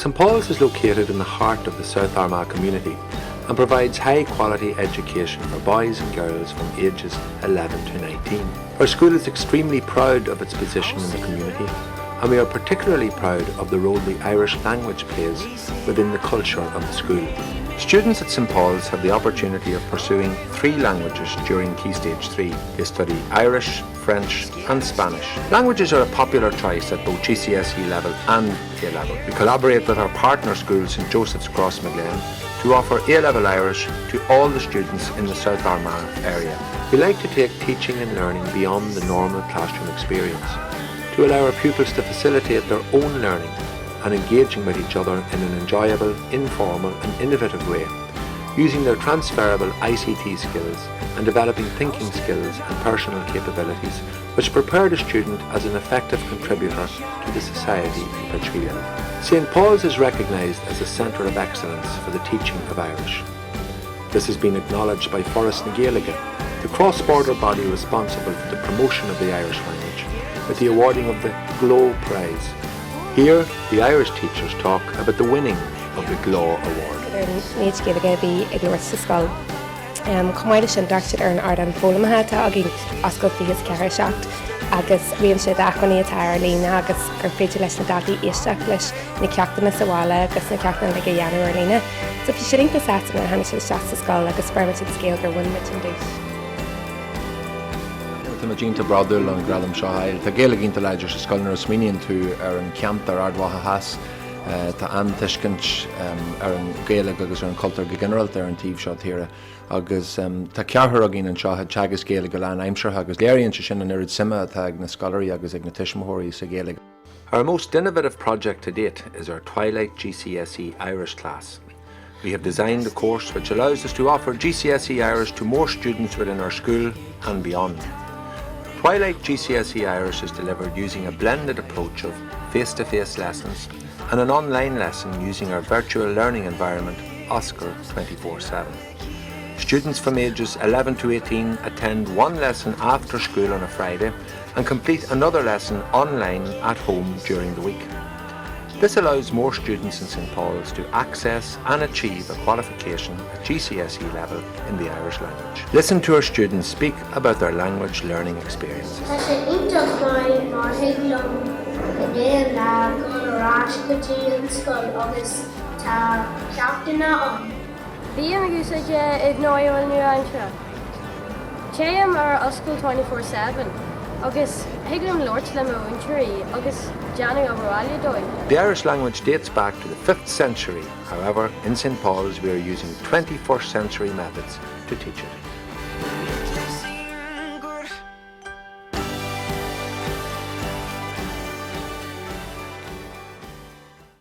St Paul's is located in the heart of the South Armagh community and provides high quality education for boys and girls from ages 11 to 19. Our school is extremely proud of its position in the community, and we are particularly proud of the role the Irish language plays within the culture of the school. Students at St Paul's have the opportunity of pursuing 3 languages during Key Stage 3. They study Irish, French and Spanish. Languages are a popular choice at both GCSE level and A level. We collaborate with our partner school St Joseph's Cross Maglen to offer A level Irish to all the students in the South Armagh area. We like to take teaching and learning beyond the normal classroom experience, to allow our pupils to facilitate their own learning and engaging with each other in an enjoyable, informal and innovative way, using their transferable ICT skills and developing thinking skills and personal capabilities which prepare the student as an effective contributor to the society in which we live. St Paul's is recognised as a centre of excellence for the teaching of Irish. This has been acknowledged by Forest na Gaeilge, the cross-border body responsible for the promotion of the Irish language, with the awarding of the GLO Prize. Here, the Irish teachers talk about the winning of the GLO Award. Méid Gaeilge bhí ag Lúirs sa scoil. Comáide sin dartid ar an ardan fólamathe tá agin oscail fios ceithre seacht, agus bhíonn siad achanaí atá ar lína agus gur féidir leis na dataí isteach leis na ceachtainna sa bhála agus na ceachtainna le go dhéanamh ar lína. So bhí siad iontas eachtainna a tháinig siad seacht sa scoil agus sperma siad scéal gur bhain mit an dús. Tá dínta bradúil an gradam seo hail. Tá Gaeilge ínta leidir sa scoil nuair smíonn tú ar an ceant ar ardmhaithe has. Tá antuiscint ar an Gaeilge agus ar an cultúr go generalta ar an tíomh seo tíre. Agus tá cearthar a gin an seo teagas Gaeilge lean aimseartha agus léironn sin an irid sima atá ag na scolarí agus ag na tuismitheoirí sa Gaeilge. Our most innovative project to date is our Twilight GCSE Irish class. We have designed a course which allows us to offer GCSE Irish to more students within our school and beyond. Twilight GCSE Irish is delivered using a blended approach of face-to-face lessons and an online lesson using our virtual learning environment, Oscar 24/7. Students from ages 11 to 18 attend one lesson after school on a Friday and complete another lesson online at home during the week. This allows more students in St Paul's to access and achieve a qualification at GCSE level in the Irish language. Listen to our students speak about their language learning experiences. Bhí an gúsaide ag nóáil nu anseo. Téim ar oscail 24/7, agus hiaglam Lord le mhaintúirí agus Johnny overáile dóid. The Irish language dates back to the 5th century. However, in St Paul's we are using 21st century methods to teach it.